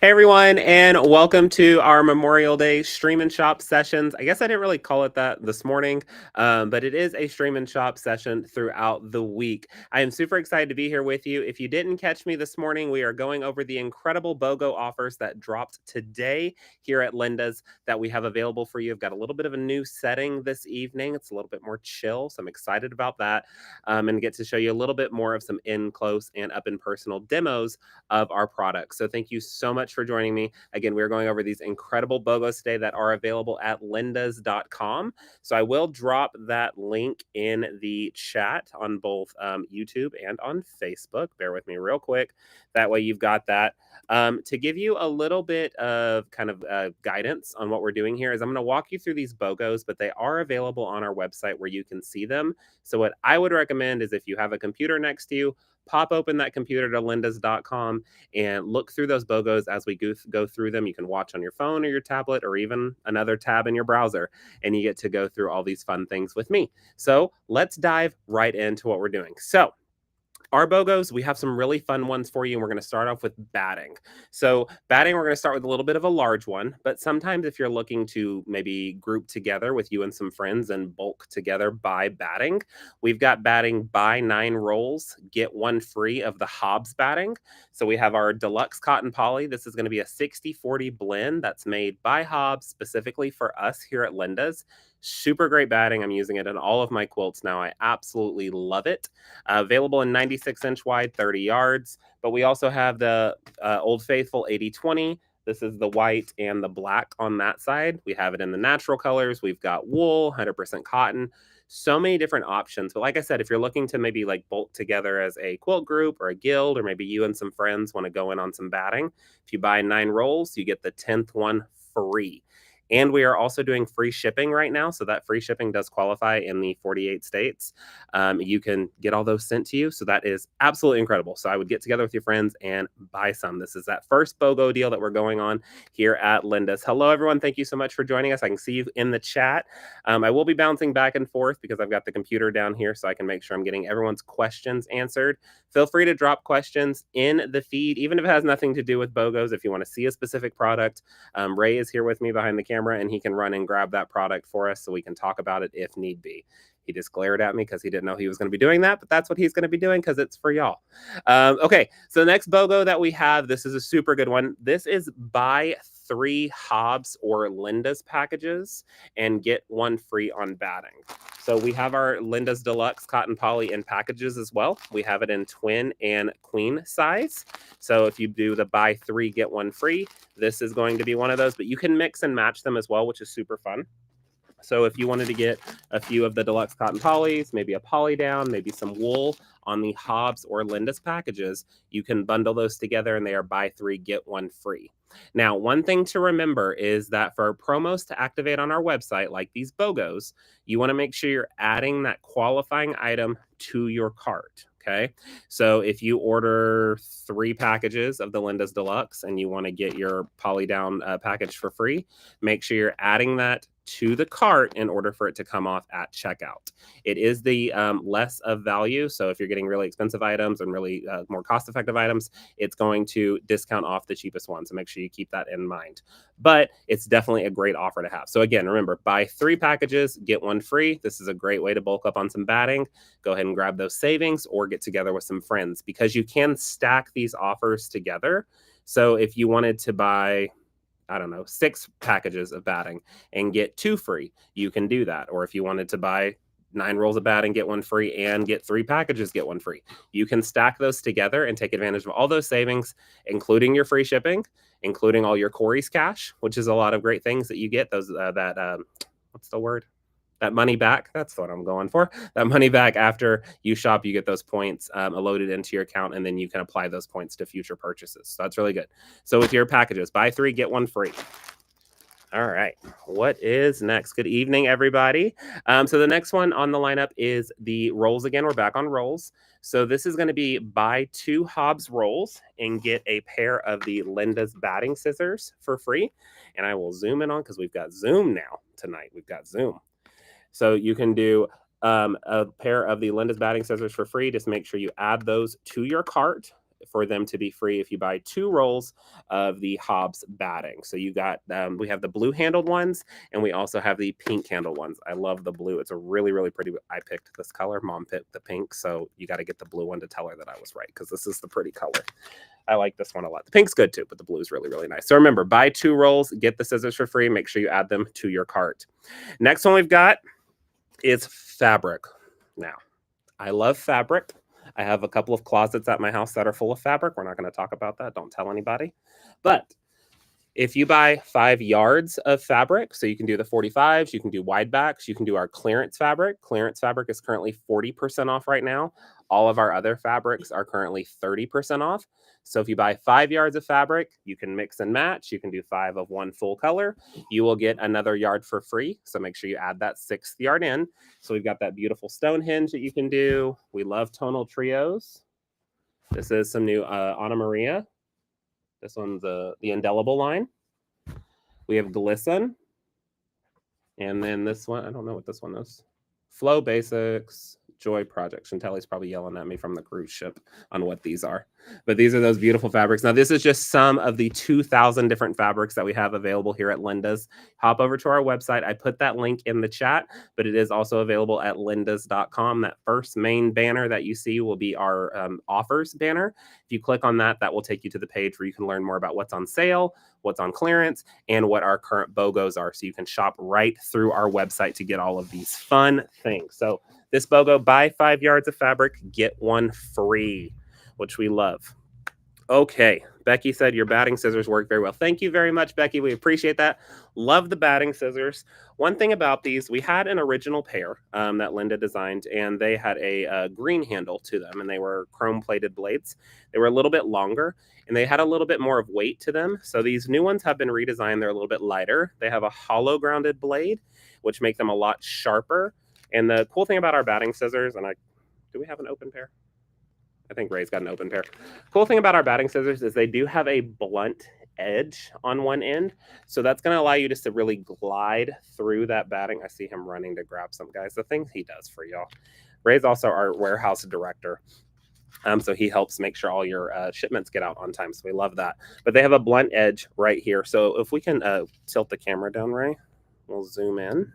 Hey everyone, and welcome to our Memorial Day Stream and Shop sessions. I guess I didn't really call it that this morning, but it is a stream and shop session throughout the week. I am super excited to be here with you. If you didn't catch me this morning, we are going over the incredible BOGO offers that dropped today here at Linda's that we have available for you. I've got a little bit of a new setting this evening. It's a little bit more chill, so I'm excited about that, and get to show you a little bit more of some in close and up and personal demos of our products. So thank you so much for joining me. Again, we're going over these incredible BOGOs today that are available at lindas.com. So I will drop that link in the chat on both YouTube and on Facebook. Bear with me real quick. That way you've got that. To give you a little bit of kind of guidance on what we're doing here is I'm going to walk you through these BOGOs, but they are available on our website where you can see them. So what I would recommend is if you have a computer next to you, pop open that computer to lindas.com and look through those BOGOs as we go through them. You can watch on your phone or your tablet or even another tab in your browser, and you get to go through all these fun things with me. So let's dive right into what we're doing. So our BOGOs, we have some really fun ones for you, and we're going to start off with batting. So batting, we're going to start with a little bit of a large one, but sometimes if you're looking to maybe group together with you and some friends and bulk together buy batting, we've got batting buy 9 rolls, get 1 free of the Hobbs batting. So we have our deluxe cotton poly. This is going to be a 60-40 blend that's made by Hobbs specifically for us here at Linda's. Super great batting. I'm using it in all of my quilts now. I absolutely love it. Available in 96-inch wide, 30 yards. But we also have the Old Faithful 80-20. This is the white and the black on that side. We have it in the natural colors. We've got wool, 100% cotton. So many different options. But like I said, if you're looking to maybe like bulk together as a quilt group or a guild, or maybe you and some friends want to go in on some batting, if you buy 9 rolls, you get the 10th one free. And we are also doing free shipping right now. So that free shipping does qualify in the 48 states. You can get all those sent to you. So that is absolutely incredible. So I would get together with your friends and buy some. This is that first BOGO deal that we're going on here at Linda's. Hello, everyone. Thank you so much for joining us. I can see you in the chat. I will be bouncing back and forth because I've got the computer down here so I can make sure I'm getting everyone's questions answered. Feel free to drop questions in the feed, even if it has nothing to do with BOGOs. If you want to see a specific product, Ray is here with me behind the camera, and he can run and grab that product for us so we can talk about it if need be. He just glared at me because he didn't know he was going to be doing that, but that's what he's going to be doing because it's for y'all. Okay, so the next BOGO that we have, this is a super good one. This is buy 3 Hobbs or Linda's packages and get 1 free on batting. So we have our Linda's Deluxe Cotton Poly in packages as well. We have it in twin and queen size. So if you do the buy 3, get 1 free, this is going to be one of those, but you can mix and match them as well, which is super fun. So if you wanted to get a few of the deluxe cotton polys, maybe a poly down, maybe some wool on the Hobbs or Linda's packages, you can bundle those together and they are buy 3, get 1 free. Now, one thing to remember is that for promos to activate on our website, like these BOGOs, you want to make sure you're adding that qualifying item to your cart. Okay. So if you order 3 packages of the Linda's Deluxe and you want to get your poly down package for free, make sure you're adding that to the cart in order for it to come off at checkout. It is the less of value. So if you're getting really expensive items and really more cost-effective items, it's going to discount off the cheapest one. So make sure you keep that in mind. But it's definitely a great offer to have. So again, remember, buy 3 packages, get 1 free. This is a great way to bulk up on some batting. Go ahead and grab those savings or get together with some friends because you can stack these offers together. So if you wanted to buy, I don't know, 6 packages of batting and get 2 free, you can do that. Or if you wanted to buy 9 rolls of batting, get 1 free, and get 3 packages, get 1 free. You can stack those together and take advantage of all those savings, including your free shipping, including all your Corey's cash, which is a lot of great things that you get. Those what's the word? That money back. That's what I'm going for. That money back after you shop, you get those points loaded into your account, and then you can apply those points to future purchases. So that's really good. So with your packages, buy 3, get 1 free. All right. What is next? Good evening, everybody. So the next one on the lineup is the rolls again. We're back on rolls. So this is going to be buy 2 Hobbs rolls and get a pair of the Linda's batting scissors for free. And I will zoom in on because we've got Zoom now tonight. We've got Zoom. So you can do a pair of the Linda's batting scissors for free. Just make sure you add those to your cart for them to be free if you buy 2 rolls of the Hobbs batting. So you got, we have the blue handled ones, and we also have the pink handled ones. I love the blue. It's a really, really pretty. I picked this color. Mom picked the pink. So you got to get the blue one to tell her that I was right, because this is the pretty color. I like this one a lot. The pink's good too, but the blue is really, really nice. So remember, buy 2 rolls, get the scissors for free. Make sure you add them to your cart. Next one we've got is fabric. Now, I love fabric. I have a couple of closets at my house that are full of fabric. We're not going to talk about that. Don't tell anybody. But if you buy 5 yards of fabric, so you can do the 45s, you can do wide backs, you can do our clearance fabric. Clearance fabric is currently 40% off right now. All of our other fabrics are currently 30% off. So if you buy 5 yards of fabric, you can mix and match. You can do 5 of one full color. You will get another yard for free. So make sure you add that 6th yard in. So we've got that beautiful Stonehenge that you can do. We love tonal trios. This is some new Anna Maria. This one's the indelible line. We have Glisten. And then this one, I don't know what this one is. Flow Basics, Joy Project. Chantelli's probably yelling at me from the cruise ship on what these are. But these are those beautiful fabrics. Now, this is just some of the 2,000 different fabrics that we have available here at Linda's. Hop over to our website. I put that link in the chat, but it is also available at lindas.com. That first main banner that you see will be our offers banner. If you click on that, that will take you to the page where you can learn more about what's on sale, what's on clearance, and what our current BOGOs are. So you can shop right through our website to get all of these fun things. So this BOGO, buy 5 yards of fabric, get 1 free, which we love. Okay, Becky said your batting scissors work very well. Thank you very much, Becky. We appreciate that. Love the batting scissors. One thing about these, we had an original pair that Linda designed, and they had a green handle to them, and they were chrome-plated blades. They were a little bit longer, and they had a little bit more of weight to them. So these new ones have been redesigned. They're a little bit lighter. They have a hollow grounded blade, which make them a lot sharper. And the cool thing about our batting scissors, and do we have an open pair? I think Ray's got an open pair. Cool thing about our batting scissors is they do have a blunt edge on one end. So that's going to allow you just to really glide through that batting. I see him running to grab some, guys. The things he does for y'all. Ray's also our warehouse director. So he helps make sure all your shipments get out on time. So we love that. But they have a blunt edge right here. So if we can tilt the camera down, Ray, we'll zoom in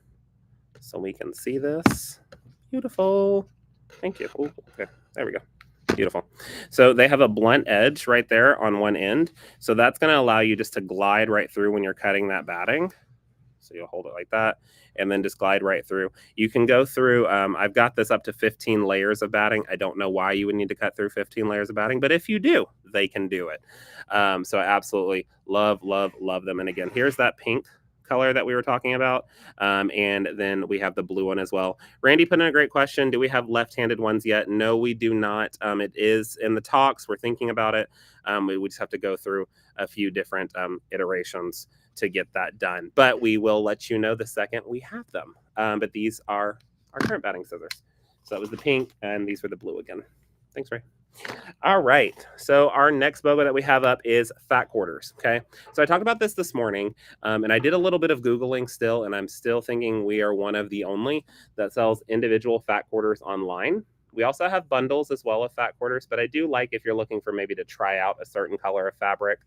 so we can see this. Beautiful. Thank you. Ooh, okay, there we go. Beautiful. So they have a blunt edge right there on one end. So that's going to allow you just to glide right through when you're cutting that batting. So you'll hold it like that and then just glide right through. You can go through, I've got this up to 15 layers of batting. I don't know why you would need to cut through 15 layers of batting, but if you do, they can do it. So I absolutely love, love, love them. And again, here's that pink color that we were talking about. And then we have the blue one as well. Randy put in a great question. Do we have left-handed ones yet? No, we do not. It is in the talks. We're thinking about it. We just have to go through a few different iterations to get that done. But we will let you know the second we have them. But these are our current batting scissors. So that was the pink, and these were the blue again. Thanks, Ray. All right, so our next BOGO that we have up is fat quarters, okay? So I talked about this morning, and I did a little bit of Googling still, and I'm still thinking we are one of the only that sells individual fat quarters online. We also have bundles as well of fat quarters, but I do like if you're looking for maybe to try out a certain color of fabric.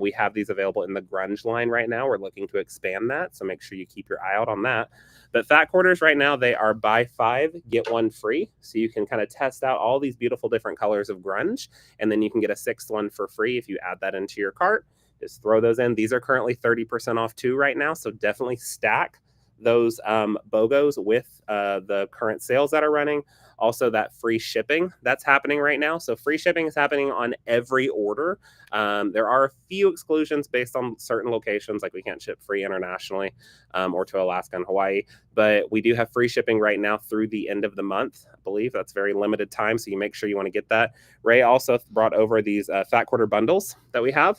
We have these available in the grunge line right now. We're looking to expand that, so make sure you keep your eye out on that. But fat quarters right now, they are buy 5, get 1 free. So you can kind of test out all these beautiful different colors of grunge, and then you can get a 6th one for free if you add that into your cart. Just throw those in. These are currently 30% off too right now, so definitely stack those BOGOs with the current sales that are running. Also, that free shipping that's happening right now. So free shipping is happening on every order. There are a few exclusions based on certain locations, like we can't ship free internationally or to Alaska and Hawaii. But we do have free shipping right now through the end of the month. I believe that's very limited time, so you make sure you want to get that. Ray also brought over these fat quarter bundles that we have.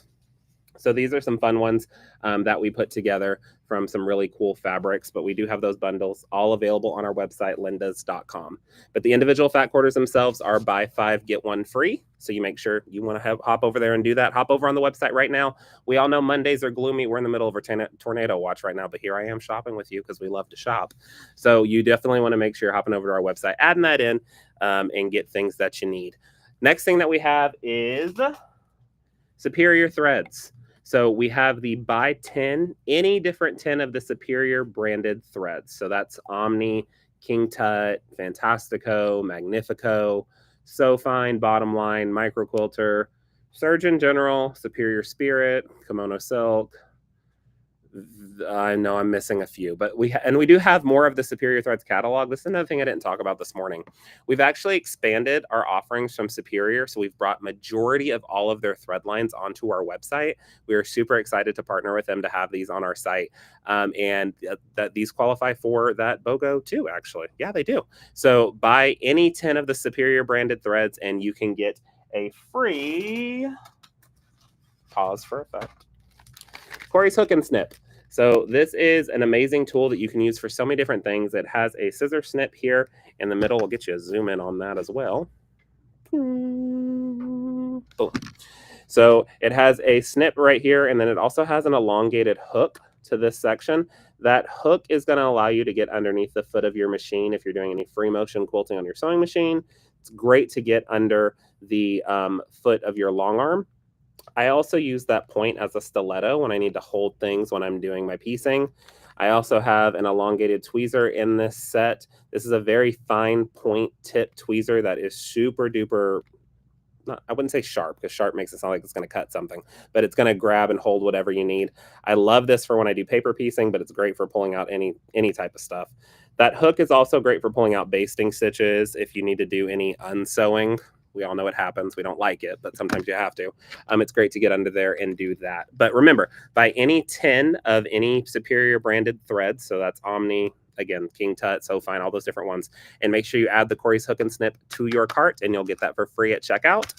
So these are some fun ones that we put together from some really cool fabrics, but we do have those bundles all available on our website, lindas.com. But the individual fat quarters themselves are buy 5, get 1 free. So you make sure you want to hop over there and do that. Hop over on the website right now. We all know Mondays are gloomy. We're in the middle of a tornado watch right now, but here I am shopping with you because we love to shop. So you definitely want to make sure you're hopping over to our website, adding that in, and get things that you need. Next thing that we have is Superior threads. So we have the buy 10, any different 10 of the Superior branded threads. So that's Omni, King Tut, Fantastico, Magnifico, So Fine, Bottom Line, Micro Quilter, Surgeon General, Superior Spirit, Kimono Silk. I know I'm missing a few, but we do have more of the Superior Threads catalog. This is another thing I didn't talk about this morning. We've actually expanded our offerings from Superior, so we've brought majority of all of their thread lines onto our website. We are super excited to partner with them to have these on our site, and that these qualify for that BOGO too. Actually, yeah, they do. So buy any 10 of the Superior branded threads, and you can get a free pause for effect. Corey's Hook and Snip. So this is an amazing tool that you can use for so many different things. It has a scissor snip here in the middle. We'll get you a zoom in on that as well. Boom. So it has a snip right here, and then it also has an elongated hook to this section. That hook is going to allow you to get underneath the foot of your machine if you're doing any free motion quilting on your sewing machine. It's great to get under the foot of your long arm. I also use that point as a stiletto when I need to hold things when I'm doing my piecing. I also have an elongated tweezer in this set. This is a very fine point tip tweezer that is super duper, I wouldn't say sharp, because sharp makes it sound like it's going to cut something, but it's going to grab and hold whatever you need. I love this for when I do paper piecing, but it's great for pulling out any type of stuff. That hook is also great for pulling out basting stitches if you need to do any unsewing. We all know what happens. We don't like it, but sometimes you have to. It's great to get under there and do that. But remember, buy any 10 of any Superior branded threads. So that's Omni, again, King Tut, So Fine, all those different ones. And make sure you add the Corey's Hook and Snip to your cart, and you'll get that for free at checkout.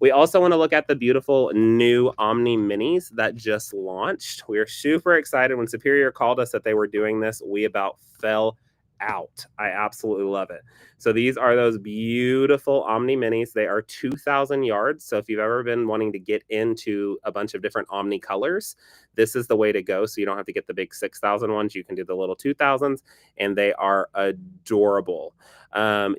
We also want to look at the beautiful new Omni Minis that just launched. We are super excited. When Superior called us that they were doing this, we about fell out. I absolutely love it. So these are those beautiful Omni Minis. They are 2,000 yards. So if you've ever been wanting to get into a bunch of different Omni colors, this is the way to go. So you don't have to get the big 6,000 ones. You can do the little 2,000s, and they are adorable.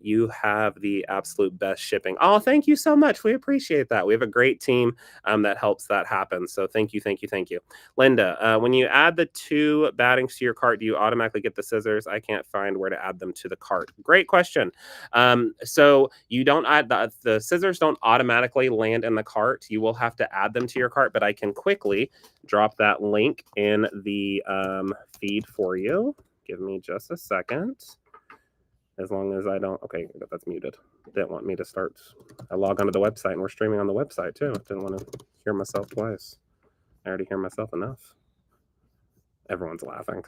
You have the absolute best shipping. Oh, thank you so much. We appreciate that. We have a great team that helps that happen. So thank you, thank you, thank you. Linda, when you add the 2 battings to your cart, do you automatically get the scissors? I can't find where to add them to the cart. Great question. So you don't add the scissors don't automatically land in the cart. You will have to add them to your cart, but I can quickly drop that link in the feed for you. Give me just a second. As long as I don't, okay, that's muted. Didn't want me to start. I log onto the website, and we're streaming on the website too. Didn't want to hear myself twice. I already hear myself enough. Everyone's laughing.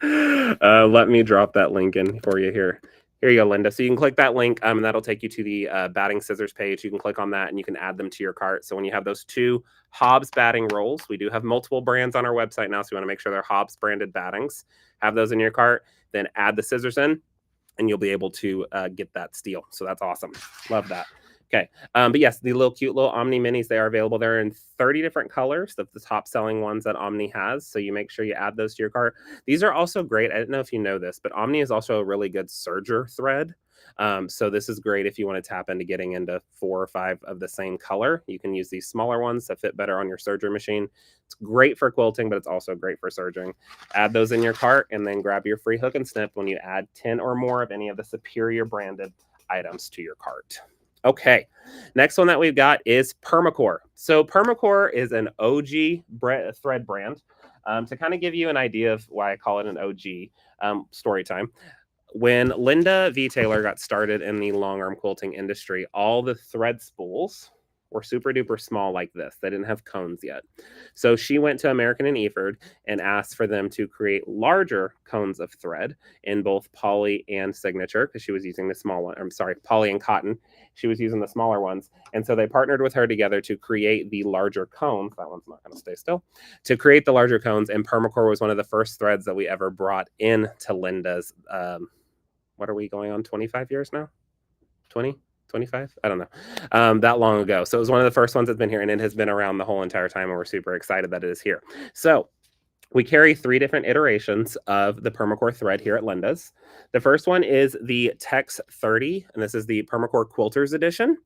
Let me drop that link in for you here. Here you go, Linda. So you can click that link, and that'll take you to the batting scissors page. You can click on that, and you can add them to your cart. So when you have those 2 Hobbs batting rolls, we do have multiple brands on our website now, so you want to make sure they're Hobbs branded battings. Have those in your cart, then add the scissors in, and you'll be able to get that steal. So that's awesome. Love that. Okay. But yes, the little cute little Omni Minis, they are available. They're in 30 different colors, the top selling ones that Omni has. So you make sure you add those to your cart. These are also great. I don't know if you know this, but Omni is also a really good serger thread. So this is great if you want to tap into getting into 4 or 5 of the same color. You can use these smaller ones that fit better on your serger machine. It's great for quilting, but it's also great for serging. Add those in your cart, and then grab your free hook and snip when you add 10 or more of any of the Superior branded items to your cart. Okay, next one that we've got is Permacore. So Permacore is an OG thread brand. To kind of give you an idea of why I call it an OG, story time. When Linda V. Taylor got started in the long arm quilting industry, all the thread spools were super duper small like this. They didn't have cones yet. So she went to American and Eford and asked for them to create larger cones of thread in both poly and signature, because she was using the small one. I'm sorry, poly and cotton. She was using the smaller ones. And so they partnered with her together to create the larger cones. That one's not going to stay still. To create the larger cones. And Permacore was one of the first threads that we ever brought in to Linda's, what are we going on, 25 years now? 20? 25? I don't know. That long ago. So it was one of the first ones that's been here, and it has been around the whole entire time, and we're super excited that it is here. So We carry 3 different iterations of the Permacore thread here at Linda's. The first one is the Tex 30, and this is the Permacore Quilters Edition.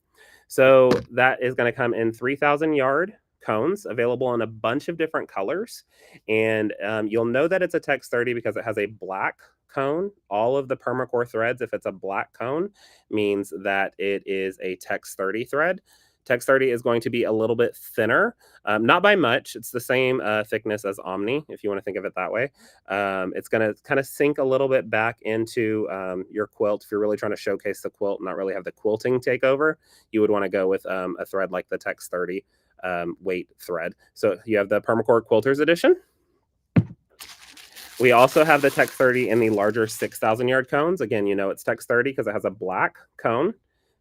So that is going to come in 3,000 yard cones available in a bunch of different colors. And you'll know that it's a Tex 30 because it has a black cone. All of the Permacore threads, if it's a black cone, means that it is a Tex 30 thread. Tex 30 is going to be a little bit thinner, not by much. It's the same thickness as Omni, if you want to think of it that way. It's going to kind of sink a little bit back into your quilt. If you're really trying to showcase the quilt and not really have the quilting take over, you would want to go with a thread like the Tex 30 weight thread. So you have the Permacore Quilters Edition. We also have the Tex 30 in the larger 6,000 yard cones. Again, you know it's Tex 30 because it has a black cone.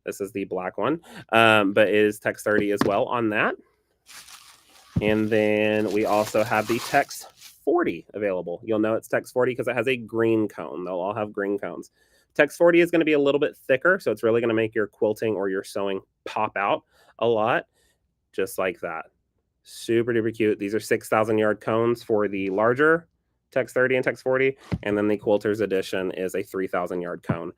This is the black one, but it is Tex 30 as well on that. And then we also have the Tex 40 available. You'll know it's Tex 40 because it has a green cone. They'll all have green cones. Tex 40 is going to be a little bit thicker, so it's really going to make your quilting or your sewing pop out a lot, just like that. Super duper cute. These are 6,000 yard cones for the larger Tex 30 and Tex 40, and then the Quilters Edition is a 3,000 yard cone.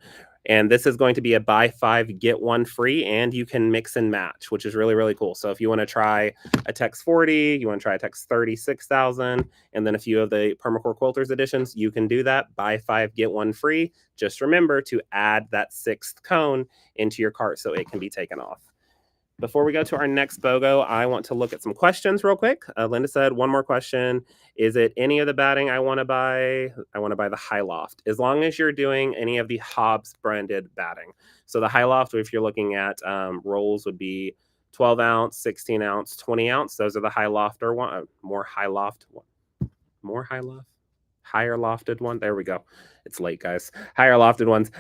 And this is going to be a buy 5, get 1 free, and you can mix and match, which is really, really cool. So if you want to try a Tex 40, you want to try a Tex 30 6,000, and then a few of the Permacore Quilters editions, you can do that. Buy 5, get 1 free. Just remember to add that 6th cone into your cart so it can be taken off. Before we go to our next BOGO, I want to look at some questions real quick. Linda said, one more question. Is it any of the batting I want to buy? I want to buy the High Loft, as long as you're doing any of the Hobbs branded batting. So the High Loft, if you're looking at rolls, would be 12 ounce, 16 ounce, 20 ounce. Those are the High Loft or one, higher lofted one. There we go. It's late, guys. Higher lofted ones.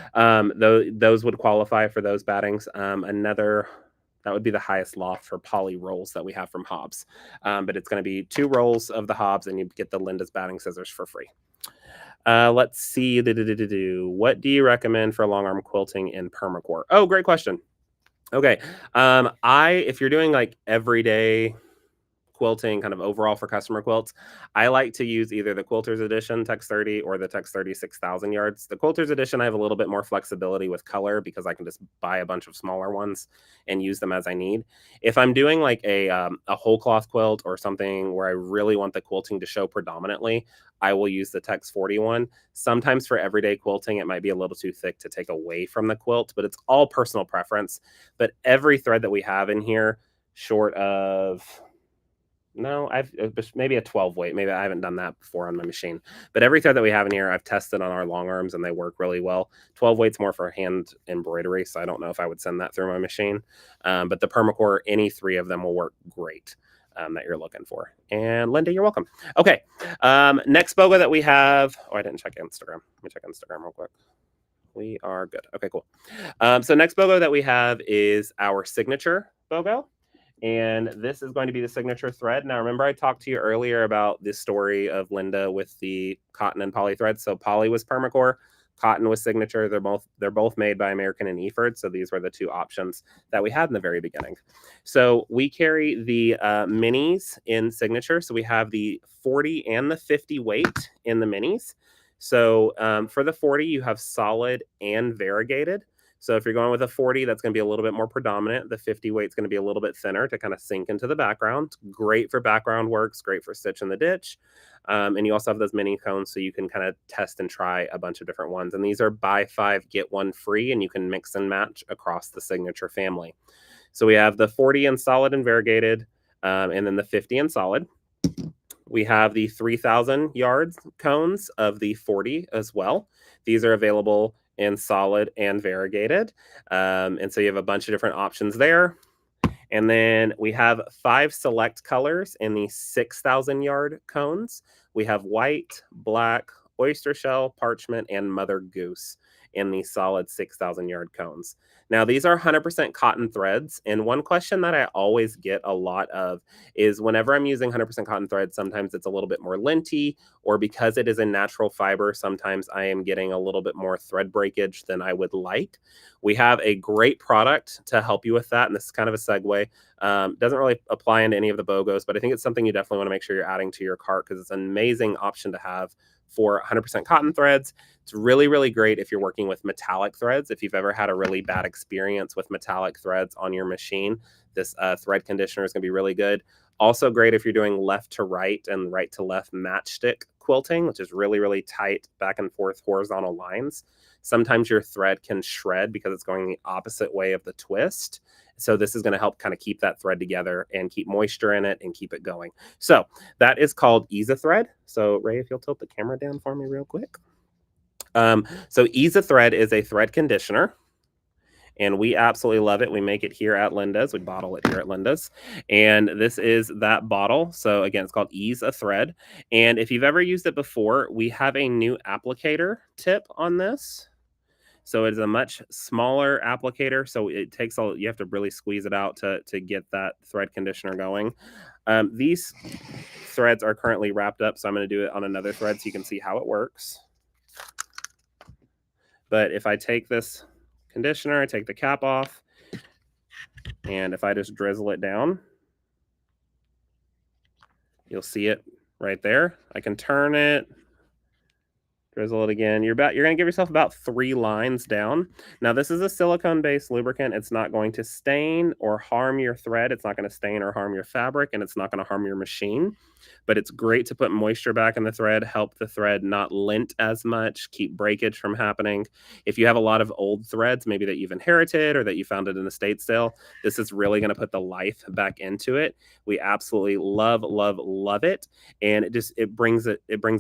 Those would qualify for those battings. That would be the highest loft for poly rolls that we have from Hobbs. But it's going to be 2 rolls of the Hobbs, and you get the Linda's batting scissors for free. Let's see. What do you recommend for long arm quilting in Permacore? Oh, great question. Okay. If you're doing like everyday quilting kind of overall for customer quilts, I like to use either the Quilters Edition Tex 30 or the Tex 30 6,000 yards. The Quilters Edition, I have a little bit more flexibility with color because I can just buy a bunch of smaller ones and use them as I need. If I'm doing like a whole cloth quilt or something where I really want the quilting to show predominantly, I will use the Tex 41. Sometimes for everyday quilting, it might be a little too thick to take away from the quilt, but it's all personal preference. But every thread that we have in here, short of... No, I've maybe a 12 weight. Maybe I haven't done that before on my machine. But every thread that we have in here, I've tested on our long arms and they work really well. 12 weight's more for hand embroidery, so I don't know if I would send that through my machine. But the Permacore, any 3 of them will work great that you're looking for. And Linda, you're welcome. Okay, next BOGO that we have. Oh, I didn't check Instagram. Let me check Instagram real quick. We are good. Okay, cool. So next BOGO that we have is our signature BOGO. And this is going to be the signature thread. Now, remember I talked to you earlier about the story of Linda with the cotton and poly threads. So poly was Permacore, cotton was signature. They're both made by American and Eford. So these were the 2 options that we had in the very beginning. So we carry the minis in signature. So we have the 40 and the 50 weight in the minis. So for the 40, you have solid and variegated. So if you're going with a 40, that's going to be a little bit more predominant. The 50 weight is going to be a little bit thinner to kind of sink into the background. Great for background works, great for stitch in the ditch. And you also have those mini cones so you can kind of test and try a bunch of different ones. And these are buy 5, get 1 free, and you can mix and match across the signature family. So we have the 40 in solid and variegated, and then the 50 in solid. We have the 3,000 yards cones of the 40 as well. These are available in solid and variegated. And so you have a bunch of different options there. And then we have 5 select colors in the 6,000 yard cones. We have white, black, oyster shell, parchment, and mother goose. in the solid 6,000 yard cones. Now, these are 100% cotton threads. And one question that I always get a lot of is whenever I'm using 100% cotton thread, sometimes it's a little bit more linty, or because it is a natural fiber, sometimes I am getting a little bit more thread breakage than I would like. We have a great product to help you with that. And this is kind of a segue. Doesn't really apply into any of the BOGOs, but I think it's something you definitely want to make sure you're adding to your cart because it's an amazing option to have for 100% cotton threads. It's really, really great if you're working with metallic threads. If you've ever had a really bad experience with metallic threads on your machine, this thread conditioner is going to be really good. Also great if you're doing left to right and right to left matchstick quilting, which is really, really tight back and forth horizontal lines. Sometimes your thread can shred because it's going the opposite way of the twist. So this is going to help kind of keep that thread together and keep moisture in it and keep it going. So that is called Ease Thread. So Ray, if you'll tilt the camera down for me real quick. So Ease Thread is a thread conditioner. And we absolutely love it. We make it here at Linda's. We bottle it here at Linda's. And this is that bottle. So again, it's called Ease a Thread. And if you've ever used it before, we have a new applicator tip on this. So it's a much smaller applicator. So it takes you have to really squeeze it out to get that thread conditioner going. These threads are currently wrapped up. So I'm going to do it on another thread so you can see how it works. But if I take this conditioner, I take the cap off, and if I just drizzle it down, you'll see it right there. I can turn it, drizzle it again. You're going to give yourself about 3 lines down. Now, this is a silicone-based lubricant. It's not going to stain or harm your thread. It's not going to stain or harm your fabric, and it's not going to harm your machine. But it's great to put moisture back in the thread, help the thread not lint as much, keep breakage from happening. If you have a lot of old threads, maybe that you've inherited or that you found it in a estate sale, this is really going to put the life back into it. We absolutely love, love, love it. And it brings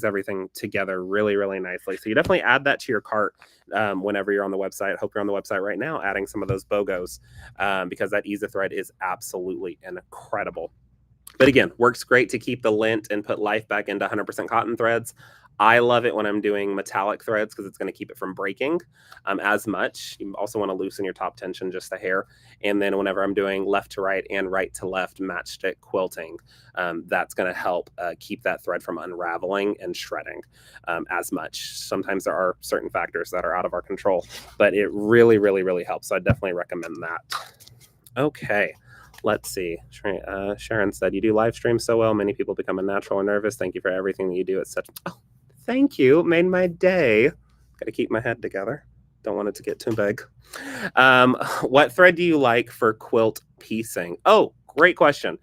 everything together really, really nicely. So you definitely add that to your cart whenever you're on the website. I hope you're on the website right now adding some of those BOGOs because that Ease Thread is absolutely incredible. But again, works great to keep the lint and put life back into 100% cotton threads. I love it when I'm doing metallic threads because it's going to keep it from breaking as much. You also want to loosen your top tension just a hair. And then whenever I'm doing left to right and right to left matchstick quilting, that's going to help keep that thread from unraveling and shredding as much. Sometimes there are certain factors that are out of our control, but it really, really, really helps. So I definitely recommend that. Okay. Let's see. Sharon said, you do live streams so well. Many people become unnatural or nervous. Thank you for everything that you do. It's such... Oh, thank you. Made my day. Got to keep my head together. Don't want it to get too big. What thread do you like for quilt piecing? Oh, great question.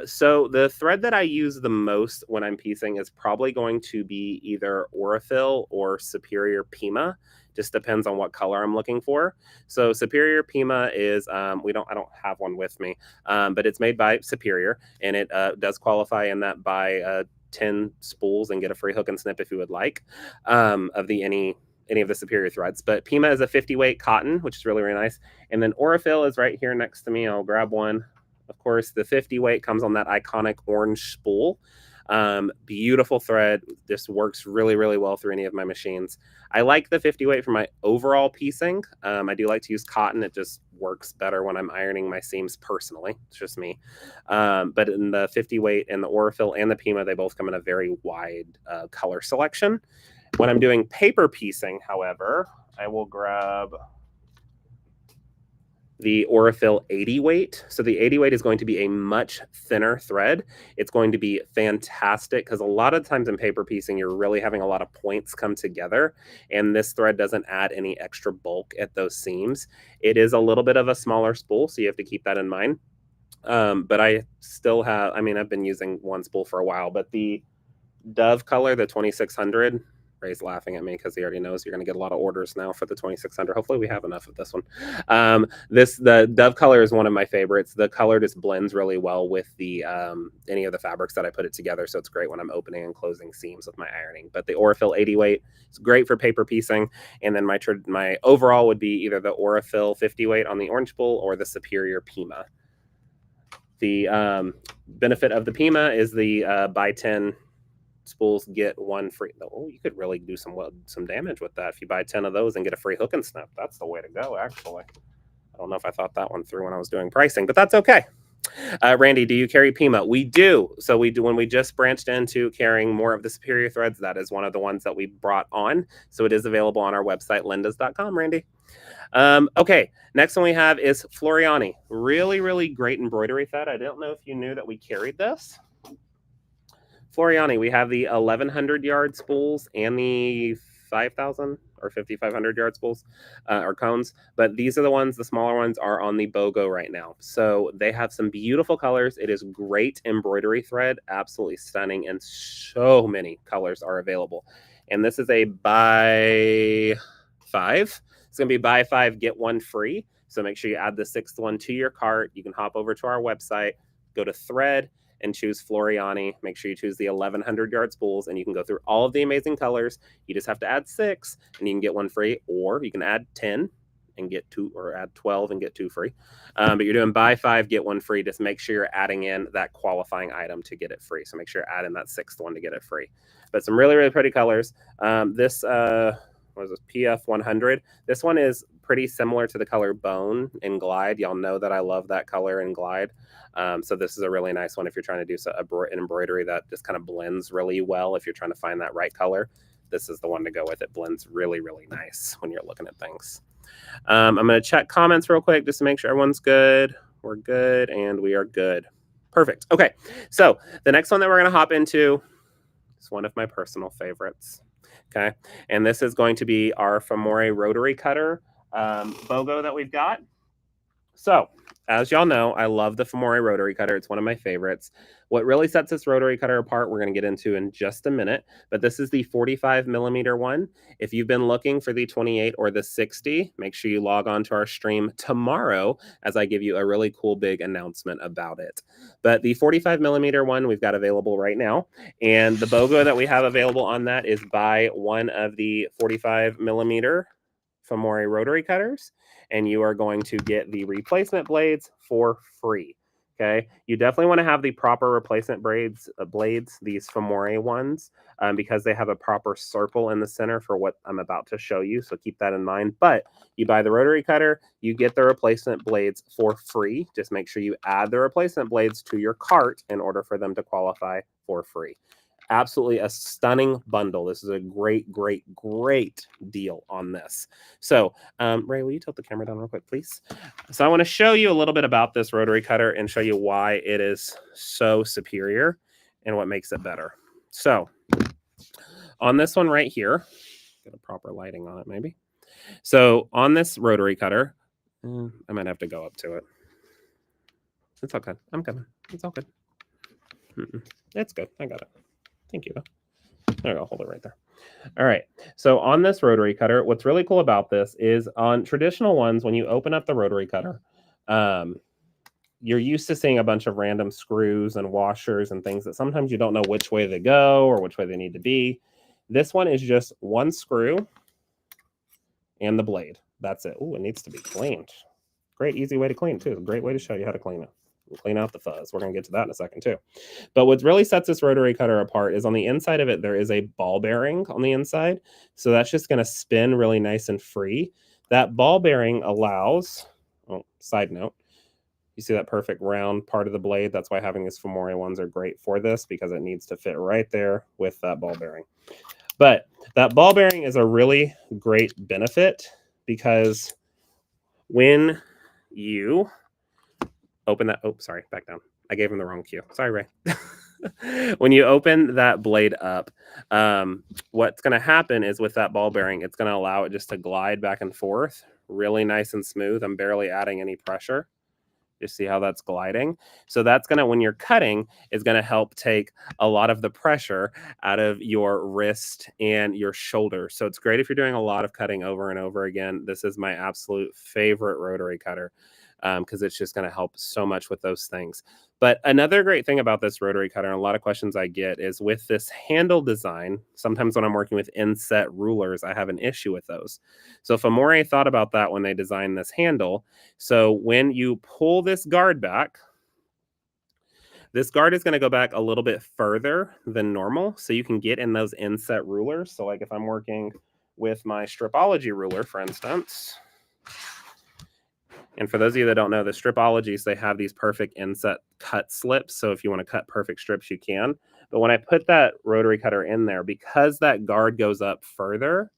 So the thread that I use the most when I'm piecing is probably going to be either Aurifil or Superior Pima. Just depends on what color I'm looking for. So Superior Pima is, I don't have one with me, but it's made by Superior, and it does qualify in that buy 10 spools and get a free hook and snip if you would like of any of the Superior threads. But Pima is a 50 weight cotton, which is really, really nice. And then Aurifil is right here next to me. I'll grab one. Of course, the 50 weight comes on that iconic orange spool. Beautiful thread. This works really, really well through any of my machines. I like the 50 weight for my overall piecing. I do like to use cotton. It just works better when I'm ironing my seams personally. It's just me. But in the 50 weight and the Aurifil and the Pima, they both come in a very wide color selection. When I'm doing paper piecing, however, I will grab the Aurifil 80 weight. So the 80 weight is going to be a much thinner thread. It's going to be fantastic because a lot of times in paper piecing, you're really having a lot of points come together, and this thread doesn't add any extra bulk at those seams. It is a little bit of a smaller spool, so you have to keep that in mind. But I still have, I've been using one spool for a while, but the Dove color, the 2600, Ray's laughing at me because he already knows you're going to get a lot of orders now for the 2600. Hopefully we have enough of this one. The Dove color is one of my favorites. The color just blends really well with the any of the fabrics that I put it together, so it's great when I'm opening and closing seams with my ironing. But the Aurifil 80 weight is great for paper piecing, and then my overall would be either the Aurifil 50 weight on the orange spool or the Superior Pima. The benefit of the Pima is the buy 10 spools, get one free. Oh, you could really do some damage with that if you buy 10 of those and get a free hook and snip. That's the way to go, actually. I don't know if I thought that one through when I was doing pricing, but that's okay. Randy, do you carry Pima? We do. So we do, when we just branched into carrying more of the superior threads, that is one of the ones that we brought on. So it is available on our website, lindas.com, Randy. Okay, next one we have is Floriani. Really, really great embroidery thread. I don't know if you knew that we carried this. Floriani, we have the 1100 yard spools and the 5,000 or 5,500 yard spools or cones, but these are the ones, the smaller ones are on the BOGO right now. So they have some beautiful colors. It is great embroidery thread, absolutely stunning, and so many colors are available. And this is a buy 5. It's going to be buy 5, get 1 free. So make sure you add the 6th one to your cart. You can hop over to our website, go to thread, and choose Floriani. Make sure you choose the 1100 yard spools, and you can go through all of the amazing colors. You just have to add 6 and you can get 1 free, or you can add 10 and get 2, or add 12 and get 2 free. But you're doing buy 5, get 1 free. Just make sure you're adding in that qualifying item to get it free. So make sure you're adding that 6th one to get it free. But some really, really pretty colors. This, what is this, PF 100. This one is pretty similar to the color Bone in Glide. Y'all know that I love that color in Glide. So this is a really nice one if you're trying to do an embroidery that just kind of blends really well. If you're trying to find that right color, this is the one to go with. It blends really, really nice when you're looking at things. I'm going to check comments real quick just to make sure everyone's good. We're good, and we are good. Perfect. Okay, so the next one that we're going to hop into is one of my personal favorites. Okay, and this is going to be our Memorial Rotary cutter BOGO that we've got. So, as y'all know, I love the Memorial Rotary cutter. It's one of my favorites. What really sets this rotary cutter apart, we're going to get into in just a minute, but this is the 45 millimeter one. If you've been looking for the 28 or the 60, make sure you log on to our stream tomorrow as I give you a really cool big announcement about it. But the 45 millimeter one we've got available right now, and the BOGO that we have available on that is buy one of the 45 millimeter Memorial Rotary cutters, and you are going to get the replacement blades for free. Okay, you definitely want to have the proper replacement blades, these Memorial ones, because they have a proper circle in the center for what I'm about to show you. So keep that in mind. But you buy the rotary cutter, you get the replacement blades for free. Just make sure you add the replacement blades to your cart in order for them to qualify for free. Absolutely a stunning bundle. This is a great, great, great deal on this. So, Ray, will you tilt the camera down real quick, please? So I want to show you a little bit about this rotary cutter and show you why it is so superior and what makes it better. So on this one right here, get a proper lighting on it maybe. So on this rotary cutter, I might have to go up to it. It's okay. I'm coming. It's all good. It's good. I got it. Thank you. There we go. Hold it right there. All right. So on this rotary cutter, what's really cool about this is on traditional ones, when you open up the rotary cutter, you're used to seeing a bunch of random screws and washers and things that sometimes you don't know which way they go or which way they need to be. This one is just one screw and the blade. That's it. Oh, it needs to be cleaned. Great, easy way to clean too. Great way to show you how to clean it. We'll clean out the fuzz. We're going to get to that in a second too. But what really sets this rotary cutter apart is on the inside of it, there is a ball bearing on the inside. So that's just going to spin really nice and free. That ball bearing allows, side note, you see that perfect round part of the blade? That's why having these Memorial ones are great for this, because it needs to fit right there with that ball bearing. But that ball bearing is a really great benefit, because when you open that, sorry, back down. I gave him the wrong cue. Sorry, Ray. When you open that blade up, what's going to happen is with that ball bearing, it's going to allow it just to glide back and forth really nice and smooth. I'm barely adding any pressure. You see how that's gliding? So that's going to, when you're cutting, is going to help take a lot of the pressure out of your wrist and your shoulder. So it's great if you're doing a lot of cutting over and over again. This is my absolute favorite rotary cutter, because it's just going to help so much with those things. But another great thing about this rotary cutter, and a lot of questions I get, is with this handle design, sometimes when I'm working with inset rulers, I have an issue with those. So Memorial thought about that when they designed this handle. So when you pull this guard back, This guard is going to go back a little bit further than normal, so you can get in those inset rulers. So like if I'm working with my stripology ruler, for instance, and for those of you that don't know, the stripologies, they have these perfect inset cut slips. So if you want to cut perfect strips, you can. But when I put that rotary cutter in there, because that guard goes up further,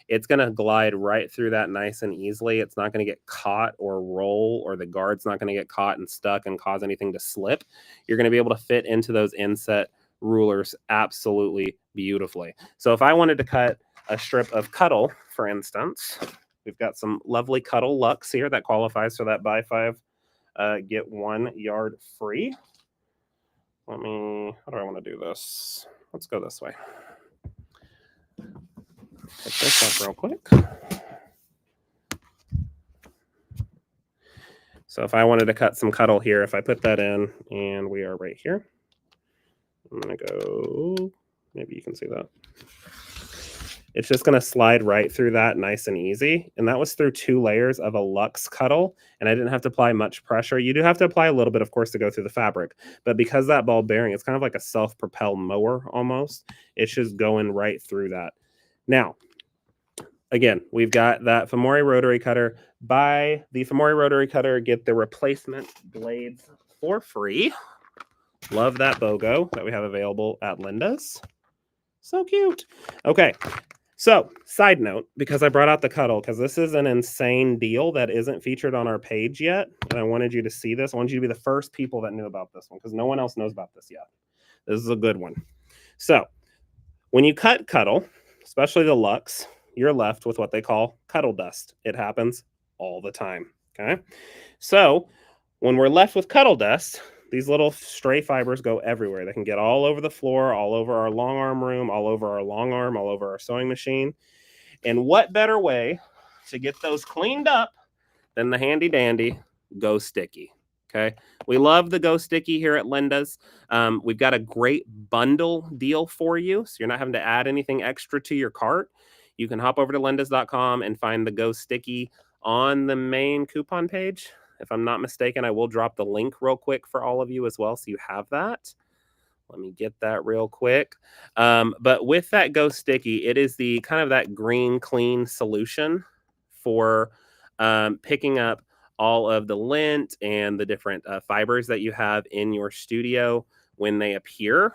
it's going to glide right through that nice and easily. It's not going to get caught or roll, or the guard's not going to get caught and stuck and cause anything to slip. You're going to be able to fit into those inset rulers absolutely beautifully. So if I wanted to cut a strip of Cuddle, for instance, we've got some lovely Cuddle Luxe here that qualifies for that buy 5, get 1 yard free. How do I want to do this? Let's go this way. Pick this up real quick. So if I wanted to cut some Cuddle here, if I put that in, and we are right here, I'm going to go, maybe you can see that. It's just going to slide right through that nice and easy. And that was through 2 layers of a Luxe Cuddle, and I didn't have to apply much pressure. You do have to apply a little bit, of course, to go through the fabric, but because that ball bearing, it's kind of like a self-propelled mower almost. It's just going right through that. Now, again, we've got that Memorial Rotary Cutter. Buy the Memorial Rotary Cutter, get the replacement blades for free. Love that BOGO that we have available at Linda's. So cute. Okay. So, side note, because I brought out the Cuddle, because this is an insane deal that isn't featured on our page yet, and I wanted you to see this. I wanted you to be the first people that knew about this one, because no one else knows about this yet. This is a good one. So, when you cut Cuddle, especially the Luxe, you're left with what they call Cuddle dust. It happens all the time, okay? So, when we're left with Cuddle dust, these little stray fibers go everywhere. They can get all over the floor, all over our long arm room, all over our long arm, all over our sewing machine. And what better way to get those cleaned up than the handy dandy Go Sticky? Okay. We love the Go Sticky here at Linda's. We've got a great bundle deal for you. So you're not having to add anything extra to your cart. You can hop over to lindas.com and find the Go Sticky on the main coupon page. If I'm not mistaken, I will drop the link real quick for all of you as well, so you have that. Let me get that real quick. But with that Go Sticky, it is the kind of that green, clean solution for picking up all of the lint and the different fibers that you have in your studio when they appear.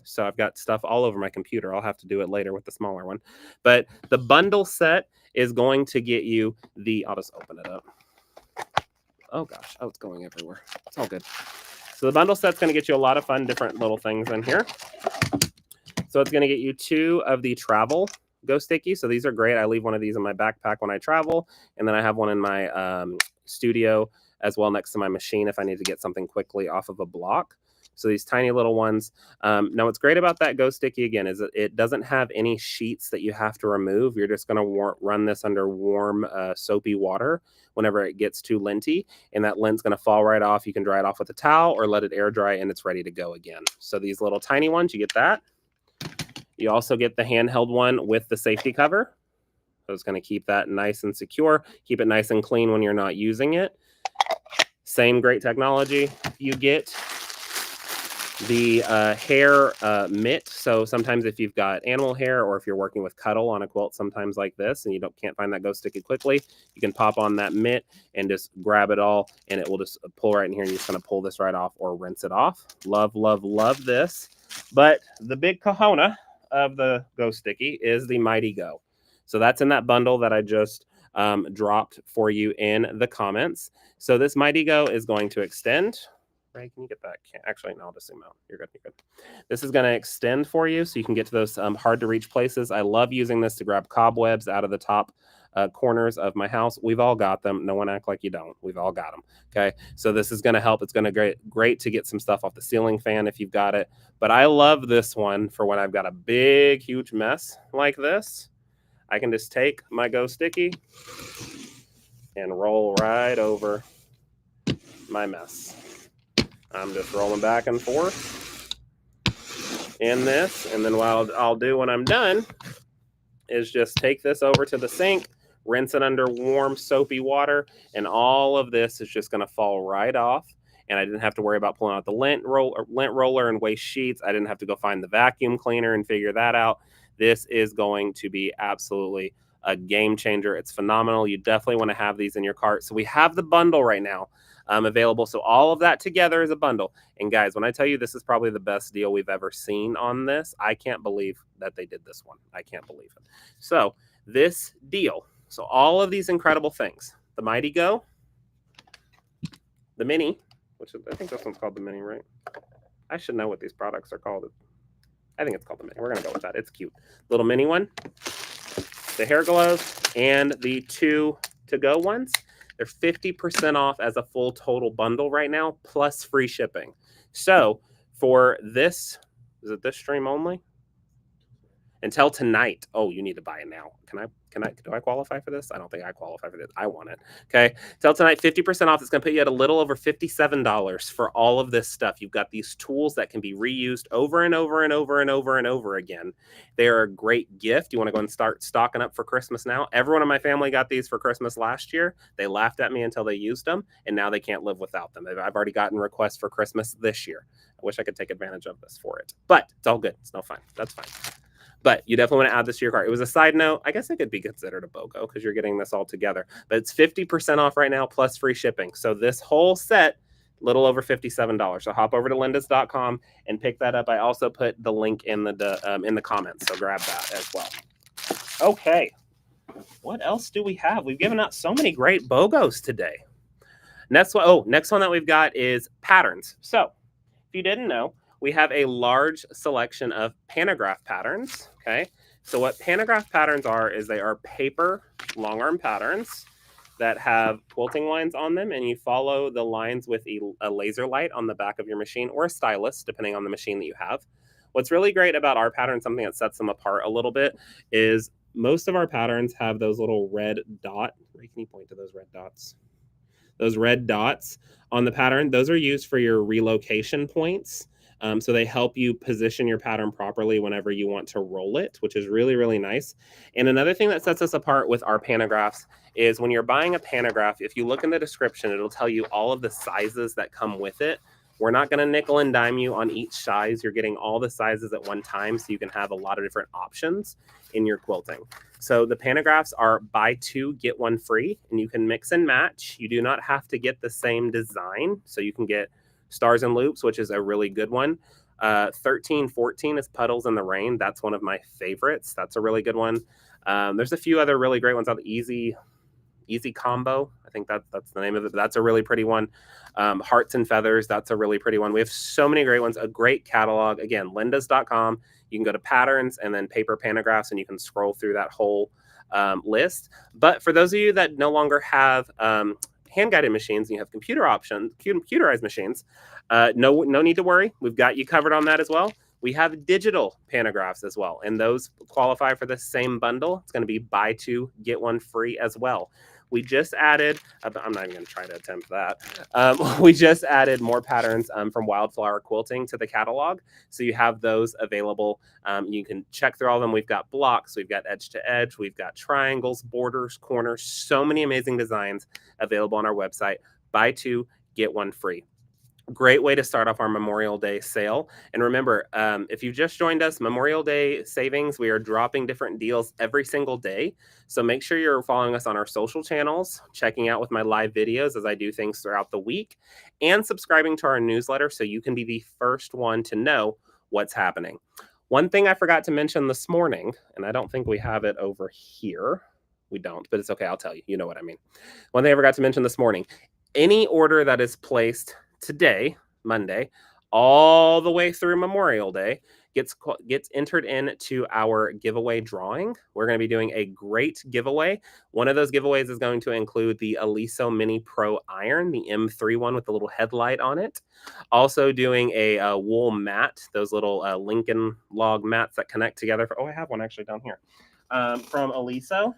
So I've got stuff all over my computer. I'll have to do it later with the smaller one. But the bundle set is going to get you the, I'll just open it up. Oh gosh, oh, it's going everywhere. It's all good. So the bundle set's going to get you a lot of fun, different little things in here. So it's going to get you 2 of the travel Go Sticky. So these are great. I leave one of these in my backpack when I travel, and then I have one in my studio as well next to my machine if I need to get something quickly off of a block. So these tiny little ones. Now what's great about that Go Sticky, again, is that it doesn't have any sheets that you have to remove. You're just going to run this under warm, soapy water whenever it gets too linty, and that lint's going to fall right off. You can dry it off with a towel or let it air dry, and it's ready to go again. So these little tiny ones, you get that. You also get the handheld one with the safety cover. So it's going to keep that nice and secure, keep it nice and clean when you're not using it. Same great technology. You get the hair mitt. So sometimes if you've got animal hair, or if you're working with Cuddle on a quilt sometimes like this and you can't find that Go Sticky quickly, you can pop on that mitt and just grab it all, and it will just pull right in here, and you're just going to pull this right off or rinse it off. Love, love, love this. But the big kahuna of the Go Sticky is the Mighty Go. So that's in that bundle that I just dropped for you in the comments. So this Mighty Go is going to extend. Ray, can you get that? Actually, no, I'll just zoom out. You're good. You're good. This is going to extend for you so you can get to those hard to reach places. I love using this to grab cobwebs out of the top corners of my house. We've all got them. No one act like you don't. We've all got them. Okay. So this is going to help. It's going to be great to get some stuff off the ceiling fan if you've got it. But I love this one for when I've got a big, huge mess like this. I can just take my Go Sticky and roll right over my mess. I'm just rolling back and forth in this. And then what I'll do when I'm done is just take this over to the sink, rinse it under warm, soapy water, and all of this is just going to fall right off. and I didn't have to worry about pulling out the lint roller and waste sheets. I didn't have to go find the vacuum cleaner and figure that out. This is going to be absolutely a game changer. It's phenomenal. You definitely want to have these in your cart. So we have the bundle right now available. So all of that together is a bundle. And guys, when I tell you this is probably the best deal we've ever seen on this, I can't believe that they did this one. I can't believe it. So this deal, so all of these incredible things, the Mighty Go, the Mini, which I think this one's called the Mini, right? I should know what these products are called. I think it's called the Mini. We're going to go with that. It's cute. Little mini one, the hair gloves, and the 2 to-go ones. They're 50% off as a full total bundle right now, plus free shipping. So for this, is it this stream only? Until tonight. Oh, you need to buy it now. Do I qualify for this? I don't think I qualify for this. I want it. Okay. Till tonight, 50% off. It's going to put you at a little over $57 for all of this stuff. You've got these tools that can be reused over and over and over and over and over again. They're a great gift. You want to go and start stocking up for Christmas now. Everyone in my family got these for Christmas last year. They laughed at me until they used them, and now they can't live without them. I've already gotten requests for Christmas this year. I wish I could take advantage of this for it, but it's all good. It's no fine. That's fine. But you definitely want to add this to your cart. It was a side note. I guess it could be considered a BOGO because you're getting this all together. But it's 50% off right now plus free shipping. So this whole set, little over $57. So hop over to lindus.com and pick that up. I also put the link in the comments. So grab that as well. Okay. What else do we have? We've given out so many great BOGOs today. Next one that we've got is patterns. So if you didn't know, we have a large selection of pantograph patterns, okay? So what pantograph patterns are is they are paper long arm patterns that have quilting lines on them, and you follow the lines with a laser light on the back of your machine or a stylus, depending on the machine that you have. What's really great about our patterns, something that sets them apart a little bit, is most of our patterns have those little red dot. Ray, can you point to those red dots? Those red dots on the pattern, those are used for your relocation points. So they help you position your pattern properly whenever you want to roll it, which is really, really nice. And another thing that sets us apart with our pantographs is when you're buying a pantograph, if you look in the description, it'll tell you all of the sizes that come with it. We're not going to nickel and dime you on each size. You're getting all the sizes at one time, so you can have a lot of different options in your quilting. So the pantographs are buy 2, get 1 free, and you can mix and match. You do not have to get the same design, so you can get Stars and Loops, which is a really good one. 1314 is Puddles in the Rain. That's one of my favorites. That's a really good one. There's a few other really great ones on the Easy Combo. I think that's the name of it. But that's a really pretty one. Hearts and Feathers. That's a really pretty one. We have so many great ones. A great catalog. Again, lindus.com. You can go to patterns and then paper pantographs, and you can scroll through that whole list. But for those of you that no longer have hand-guided machines and you have computerized machines, no need to worry. We've got you covered on that as well. We have digital pantographs as well, and those qualify for the same bundle. It's going to be buy 2, get 1 free as well. We just added, I'm not even going to try to attempt that. We just added more patterns from Wildflower Quilting to the catalog. So you have those available. You can check through all of them. We've got blocks, we've got edge to edge, we've got triangles, borders, corners, so many amazing designs available on our website. Buy 2, get 1 free. Great way to start off our Memorial Day sale. And remember, if you just joined us, Memorial Day savings, we are dropping different deals every single day. So make sure you're following us on our social channels, checking out with my live videos as I do things throughout the week, and subscribing to our newsletter so you can be the first one to know what's happening. One thing I forgot to mention this morning, and I don't think we have it over here. We don't, but it's okay. I'll tell you. You know what I mean. One thing I forgot to mention this morning, any order that is placed today, Monday, all the way through Memorial Day, gets entered into our giveaway drawing. We're going to be doing a great giveaway. One of those giveaways is going to include the Aliso Mini Pro Iron, the M3 one with the little headlight on it. Also doing a wool mat, those little Lincoln log mats that connect together. I have one actually down here from Aliso.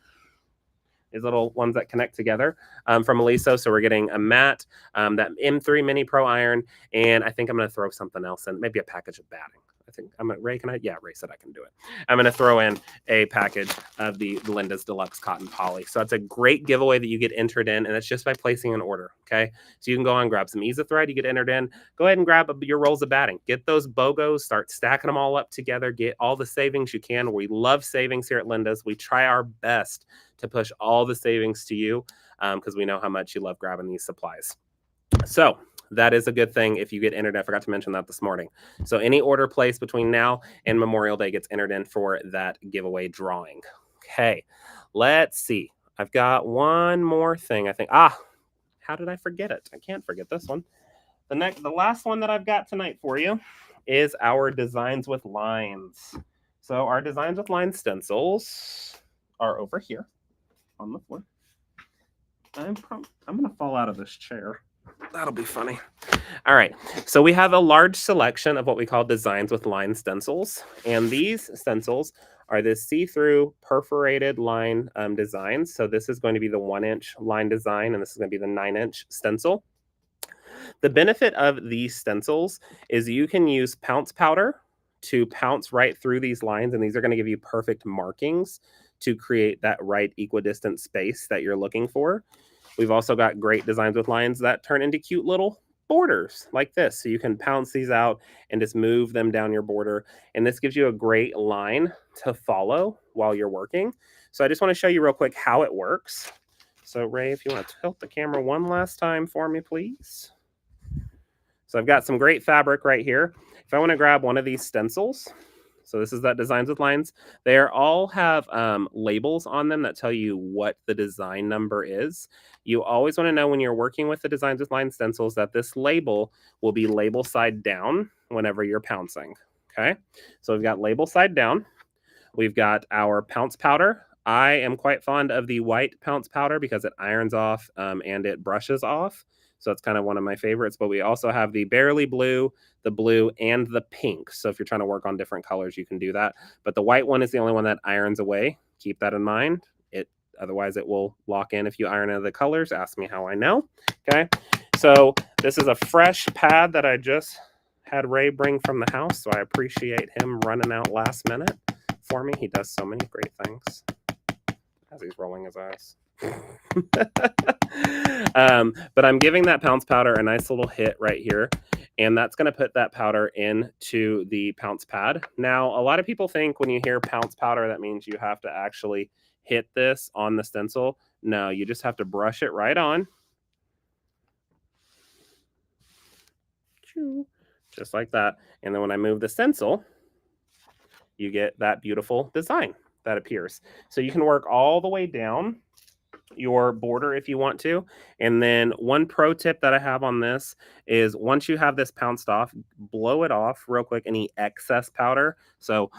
These little ones that connect together from Aliso. So we're getting a mat, that M3 Mini Pro Iron, and I think I'm going to throw something else in, maybe a package of batting. I think Ray, can I? Yeah, Ray said I can do it. I'm going to throw in a package of the Linda's Deluxe Cotton Poly. So that's a great giveaway that you get entered in, and it's just by placing an order, okay? So you can go on and grab some Ease Thread, you get entered in. Go ahead and grab your rolls of batting. Get those BOGOs, start stacking them all up together, get all the savings you can. We love savings here at Linda's. We try our best to push all the savings to you because we know how much you love grabbing these supplies. So that is a good thing if you get entered. I forgot to mention that this morning. So any order placed between now and Memorial Day gets entered in for that giveaway drawing. Okay, let's see. I've got one more thing. I think, how did I forget it? I can't forget this one. The last one that I've got tonight for you is our Designs with Lines. So our Designs with Lines stencils are over here on the floor. I'm going to fall out of this chair. That'll be funny. All right. So we have a large selection of what we call Designs with Line stencils. And these stencils are this see-through perforated line designs. So this is going to be the 1-inch line design, and this is going to be the 9-inch stencil. The benefit of these stencils is you can use pounce powder to pounce right through these lines, and these are going to give you perfect markings to create that right equidistant space that you're looking for. We've also got great Designs with Lines that turn into cute little borders like this. So you can pounce these out and just move them down your border. And this gives you a great line to follow while you're working. So I just want to show you real quick how it works. So Ray, if you want to tilt the camera one last time for me, please. So I've got some great fabric right here. If I want to grab one of these stencils, so this is that Designs with Lines. They all have labels on them that tell you what the design number is. You always want to know when you're working with the Designs with Lines stencils that this label will be label side down whenever you're pouncing. Okay, so we've got label side down. We've got our pounce powder. I am quite fond of the white pounce powder because it irons off and it brushes off. So it's kind of one of my favorites, but we also have the Barely Blue, the blue, and the pink. So if you're trying to work on different colors, you can do that. But the white one is the only one that irons away. Keep that in mind. Otherwise, it will lock in if you iron out the colors. Ask me how I know. Okay. So this is a fresh pad that I just had Ray bring from the house. So I appreciate him running out last minute for me. He does so many great things as he's rolling his eyes. But I'm giving that pounce powder a nice little hit right here, and that's going to put that powder into the pounce pad. Now, a lot of people think when you hear pounce powder, that means you have to actually hit this on the stencil. No, you just have to brush it right on. Just like that. And then when I move the stencil, you get that beautiful design that appears. So you can work all the way down your border if you want to. And then one pro tip that I have on this is once you have this pounced off, blow it off real quick, any excess powder. So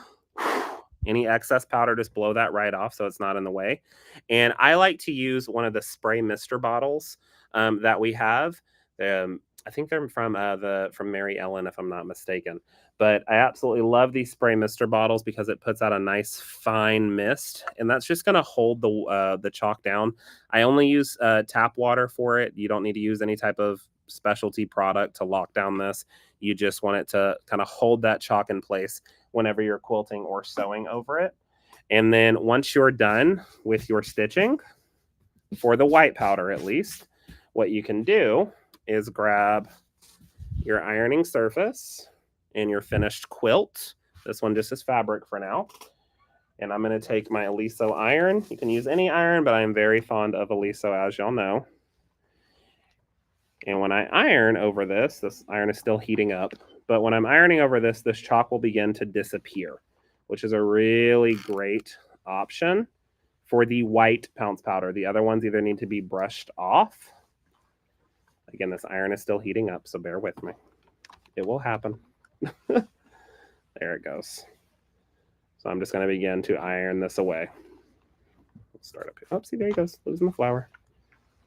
any excess powder, just blow that right off so it's not in the way. And I like to use one of the spray mister bottles that we have. I think they're from Mary Ellen, if I'm not mistaken. But I absolutely love these spray mister bottles because it puts out a nice fine mist, and that's just going to hold the chalk down. I only use tap water for it. You don't need to use any type of specialty product to lock down this. You just want it to kind of hold that chalk in place whenever you're quilting or sewing over it. And then once you're done with your stitching, for the white powder at least, what you can do is grab your ironing surface and your finished quilt. This one just is fabric for now. And I'm going to take my Aliso iron. You can use any iron, but I am very fond of Aliso, as y'all know. And when I iron over this iron is still heating up, but when I'm ironing over this chalk will begin to disappear, which is a really great option for the white pounce powder. The other ones either need to be brushed off. Again, this iron is still heating up, so bear with me. It will happen. There it goes. So I'm just going to begin to iron this away. Let's start up here. Oh, see, there he goes, losing the flower.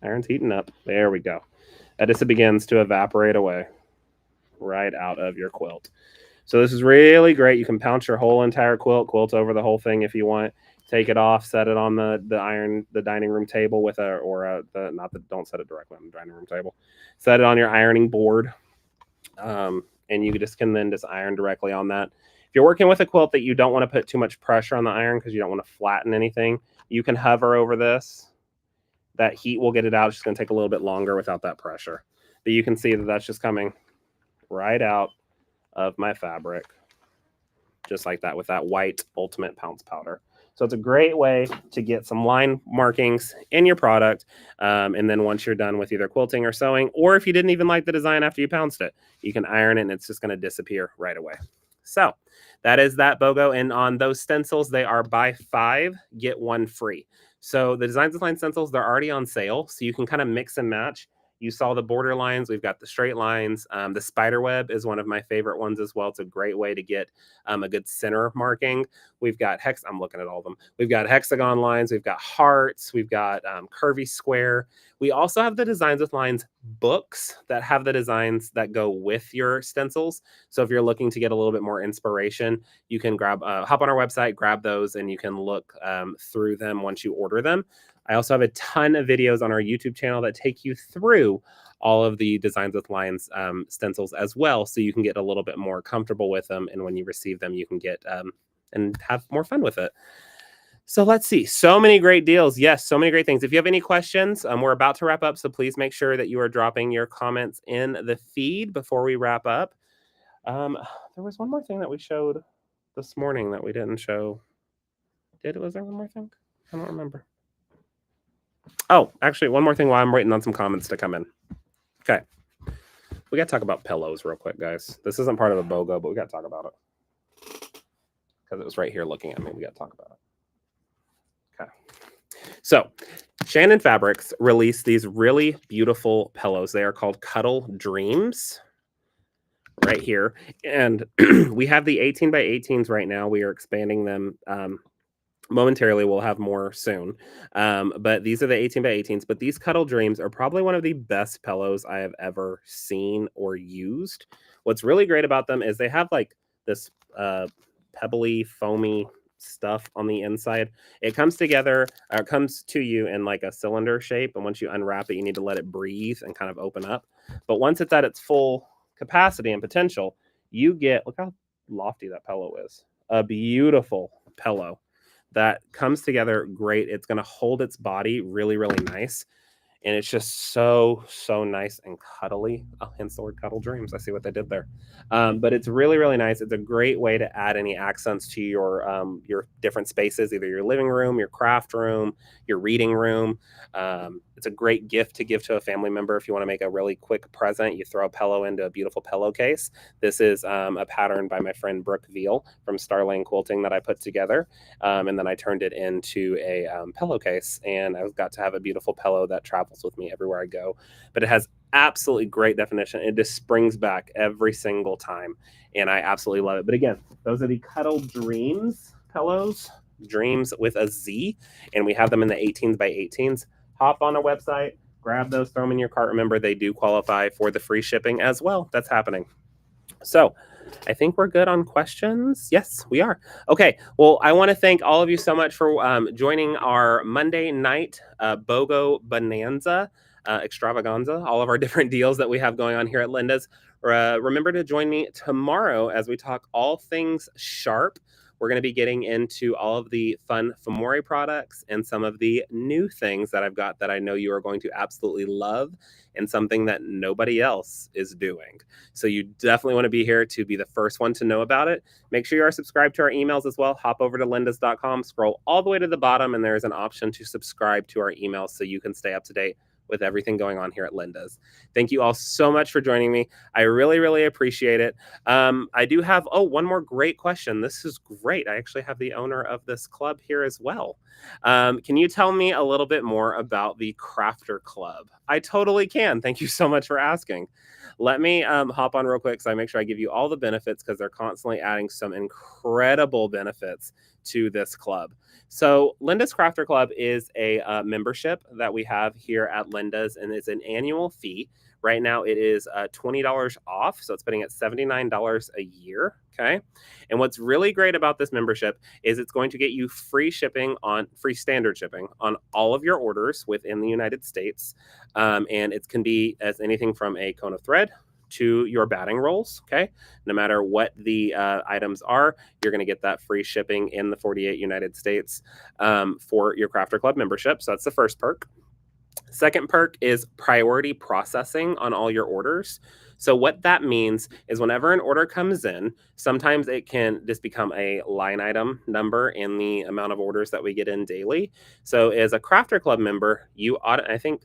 Iron's heating up. There we go. That just begins to evaporate away right out of your quilt. So this is really great. You can pounce your whole entire quilt over the whole thing if you want. Take it off, set it on the dining room table with don't set it directly on the dining room table. Set it on your ironing board. and you just can then just iron directly on that. If you're working with a quilt that you don't want to put too much pressure on the iron because you don't want to flatten anything, you can hover over this. That heat will get it out. It's just going to take a little bit longer without that pressure. But you can see that that's just coming right out of my fabric, just like that, with that white Ultimate Pounce powder. So it's a great way to get some line markings in your product. And then once you're done with either quilting or sewing, or if you didn't even like the design after you pounced it, you can iron it and it's just going to disappear right away. So that is that BOGO. And on those stencils, they are buy 5, get 1 free. So the Designs with Line stencils, they're already on sale. So you can kind of mix and match. You saw the border lines. We've got the straight lines. The spider web is one of my favorite ones as well. It's a great way to get a good center marking. We've got I'm looking at all of them. We've got hexagon lines. We've got hearts. We've got curvy square. We also have the Designs with Lines books that have the designs that go with your stencils. So if you're looking to get a little bit more inspiration, you can hop on our website, grab those, and you can look through them once you order them. I also have a ton of videos on our YouTube channel that take you through all of the Designs with Lines stencils as well, so you can get a little bit more comfortable with them. And when you receive them, you can get and have more fun with it. So let's see. So many great deals. Yes, so many great things. If you have any questions, we're about to wrap up, so please make sure that you are dropping your comments in the feed before we wrap up. There was one more thing that we showed this morning that we didn't show. Was there one more thing? I don't remember. Oh, actually, one more thing while I'm waiting on some comments to come in. Okay. We got to talk about pillows real quick, guys. This isn't part of a BOGO, but we got to talk about it. Because it was right here looking at me. We got to talk about it. Okay. So, Shannon Fabrics released these really beautiful pillows. They are called Cuddle Dreams. Right here. And we have the 18 by 18s right now. We are expanding them momentarily. We'll have more soon. But these are the 18 by 18s. But these Cuddle Dreams are probably one of the best pillows I have ever seen or used. What's really great about them is they have like this pebbly, foamy stuff on the inside. It comes together, it comes to you in like a cylinder shape. And once you unwrap it, you need to let it breathe and kind of open up. But once it's at its full capacity and potential, you get, look how lofty that pillow is. A beautiful pillow that comes together great. It's going to hold its body really, really nice. And it's just so, so nice and cuddly. Oh, hence the word Cuddle Dreams. I see what they did there. But it's really, really nice. It's a great way to add any accents to your different spaces, either your living room, your craft room, your reading room. It's a great gift to give to a family member. If you want to make a really quick present, you throw a pillow into a beautiful pillowcase. This is a pattern by my friend Brooke Veal from Starling Quilting that I put together. And then I turned it into a pillowcase, and I've got to have a beautiful pillow that travels with me everywhere I go. But it has absolutely great definition. It just springs back every single time, and I absolutely love it. But again, those are the Cuddle Dreams pillows, Dreams with a Z, and we have them in the 18s by 18s. Hop on a website, grab those, throw them in your cart. Remember, they do qualify for the free shipping as well. That's happening. So I think we're good on questions. Yes, we are. Okay. Well, I want to thank all of you so much for joining our Monday night BOGO Bonanza extravaganza, all of our different deals that we have going on here at Linda's. Remember to join me tomorrow as we talk all things sharp. We're going to be getting into all of the fun Memorial products and some of the new things that I've got that I know you are going to absolutely love, and something that nobody else is doing. So you definitely want to be here to be the first one to know about it. Make sure you are subscribed to our emails as well. Hop over to lindas.com, scroll all the way to the bottom, and there's an option to subscribe to our emails so you can stay up to date with everything going on here at Linda's. Thank you all so much for joining me. I really, really appreciate it. I do have, one more great question. This is great. I actually have the owner of this club here as well. Can you tell me a little bit more about the Crafter Club? I totally can. Thank you so much for asking. Let me hop on real quick so I make sure I give you all the benefits, because they're constantly adding some incredible benefits to this club. So Linda's Crafter Club is a membership that we have here at Linda's, and it's an annual fee. Right now it is $20 off, so it's putting at $79 a year, okay? And what's really great about this membership is it's going to get you free standard shipping on all of your orders within the United States. And it can be as anything from a cone of thread to your batting rolls. Okay. No matter what the items are, you're going to get that free shipping in the 48 United States for your Crafter Club membership. So that's the first perk. Second perk is priority processing on all your orders. So what that means is whenever an order comes in, sometimes it can just become a line item number in the amount of orders that we get in daily. So as a Crafter Club member, I think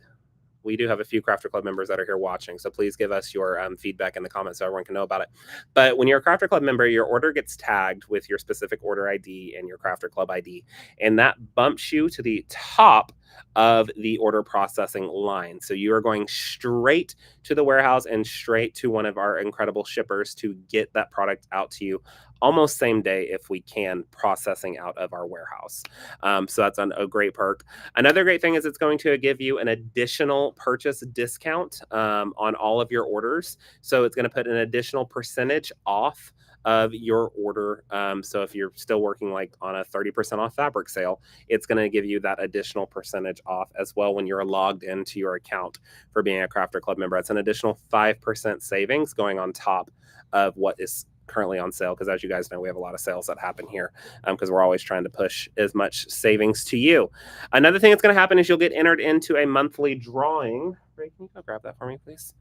we do have a few Crafter Club members that are here watching, so please give us your feedback in the comments so everyone can know about it. But when you're a Crafter Club member, your order gets tagged with your specific order ID and your Crafter Club ID, and that bumps you to the top of the order processing line. So you are going straight to the warehouse and straight to one of our incredible shippers to get that product out to you almost same day if we can, processing out of our warehouse. So that's a great perk. Another great thing is it's going to give you an additional purchase discount on all of your orders. So it's going to put an additional percentage off of your order. So if you're still working like on a 30% off fabric sale, it's going to give you that additional percentage off as well when you're logged into your account for being a Crafter Club member. It's an additional 5% savings going on top of what is currently on sale, because as you guys know, we have a lot of sales that happen here because we're always trying to push as much savings to you. Another thing that's going to happen is you'll get entered into a monthly drawing. Ray, can you go grab that for me, please?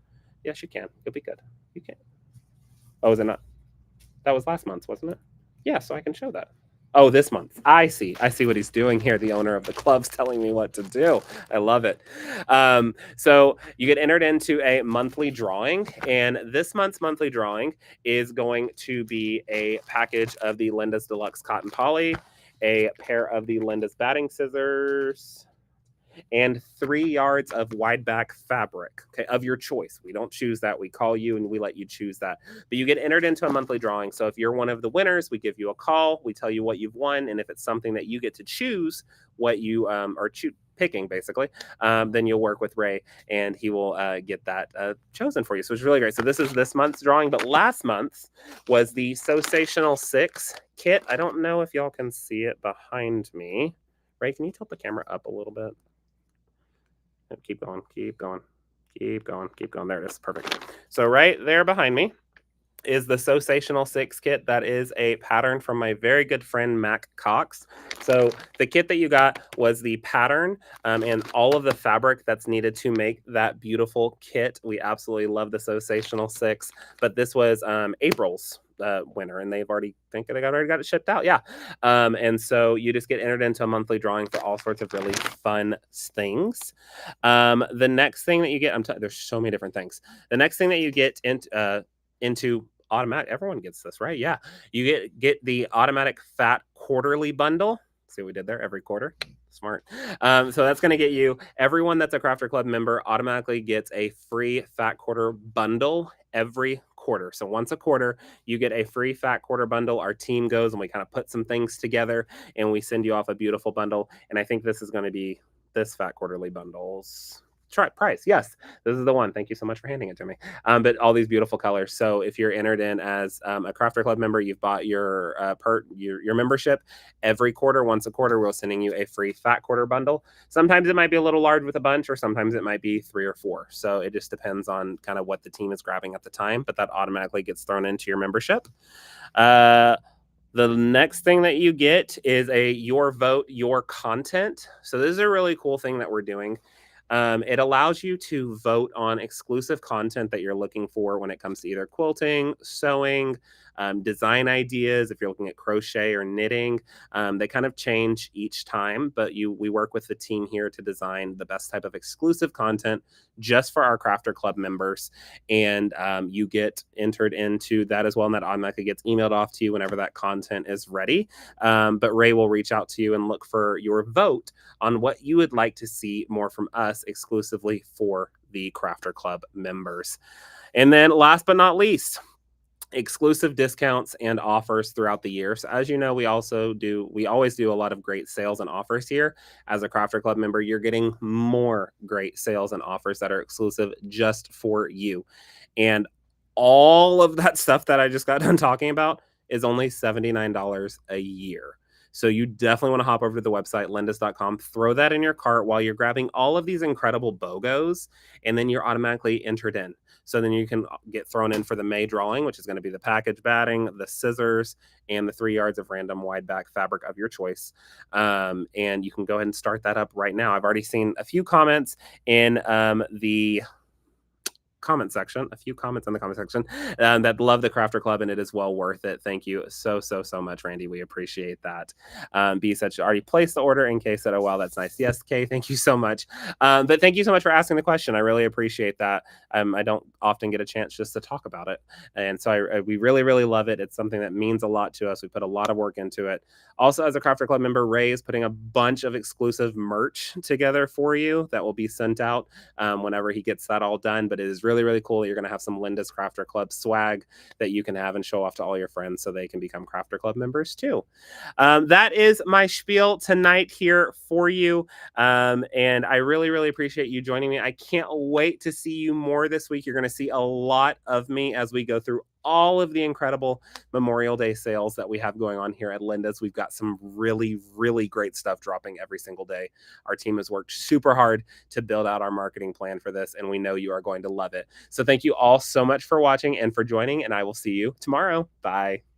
Yes, you can. You'll be good. You can. Oh, is it not? That was last month's, wasn't it? Yeah, so I can show that. Oh, this month. I see what he's doing here. The owner of the club's telling me what to do. I love it. So you get entered into a monthly drawing, and this month's monthly drawing is going to be a package of the Linda's Deluxe Cotton Poly, a pair of the Linda's batting scissors, and 3 yards of wide back fabric, okay, of your choice. We don't choose that. We call you and we let you choose that. But you get entered into a monthly drawing. So if you're one of the winners, we give you a call. We tell you what you've won. And if it's something that you get to choose what you are picking, basically, then you'll work with Ray and he will get that chosen for you. So it's really great. So this is this month's drawing. But last month was the Sensational 6 kit. I don't know if y'all can see it behind me. Ray, can you tilt the camera up a little bit? Keep going, keep going, keep going, keep going. There it is. Perfect. So right there behind me is the Sensational 6 kit. That is a pattern from my very good friend Mac Cox. So the kit that you got was the pattern and all of the fabric that's needed to make that beautiful kit. We absolutely love the Sensational 6, but this was April's winner, and they've already already got it shipped out. Yeah. And so you just get entered into a monthly drawing for all sorts of really fun things. The next thing that you get, there's so many different things. The next thing that you get into automatic, everyone gets this, right? Yeah. You get the automatic fat quarterly bundle. See what we did there? Every quarter. Smart. So that's going to get you, everyone that's a Crafter Club member automatically gets a free fat quarter bundle every quarter. So once a quarter, you get a free fat quarter bundle. Our team goes and we kind of put some things together and we send you off a beautiful bundle. And I think this is going to be this fat quarterly bundles price. Yes, this is the one. Thank you so much for handing it to me. But all these beautiful colors. So if you're entered in as a Crafter Club member, you've bought your membership every quarter. Once a quarter, we're sending you a free fat quarter bundle. Sometimes it might be a little large with a bunch, or sometimes it might be 3 or 4. So it just depends on kind of what the team is grabbing at the time. But that automatically gets thrown into your membership. The next thing that you get is a Your Vote, Your Content. So this is a really cool thing that we're doing. It allows you to vote on exclusive content that you're looking for when it comes to either quilting, sewing, design ideas. If you're looking at crochet or knitting, they kind of change each time, but we work with the team here to design the best type of exclusive content just for our Crafter Club members. And you get entered into that as well. And that automatically gets emailed off to you whenever that content is ready. But Ray will reach out to you and look for your vote on what you would like to see more from us exclusively for the Crafter Club members. And then last but not least, exclusive discounts and offers throughout the year. So as you know, we always do a lot of great sales and offers here. As a Crafter Club member, you're getting more great sales and offers that are exclusive just for you. And all of that stuff that I just got done talking about is only $79 a year. So you definitely want to hop over to the website, lindas.com, throw that in your cart while you're grabbing all of these incredible BOGOs, and then you're automatically entered in. So then you can get thrown in for the May drawing, which is going to be the package batting, the scissors, and the 3 yards of random wide back fabric of your choice. And you can go ahead and start that up right now. I've already seen a few comments in the comment section, a few comments in the comment section that love the Crafter Club, and it is well worth it. Thank you so much, Randy. We appreciate that. B said she already placed the order. In K said, oh wow, that's nice. Yes, K, thank you so much. But thank you so much for asking the question. I really appreciate that. I don't often get a chance just to talk about it, and so we really love it. It's something that means a lot to us. We put a lot of work into it. Also, as a Crafter Club member, Ray is putting a bunch of exclusive merch together for you that will be sent out whenever he gets that all done. But it is really cool that you're going to have some Linda's Crafter Club swag that you can have and show off to all your friends so they can become Crafter Club members too. That is my spiel tonight here for you. And I really appreciate you joining me. I can't wait to see you more this week. You're going to see a lot of me as we go through all of the incredible Memorial Day sales that we have going on here at Linda's. We've got some really great stuff dropping every single day. Our team has worked super hard to build out our marketing plan for this, and we know you are going to love it. So thank you all so much for watching and for joining, and I will see you tomorrow. Bye.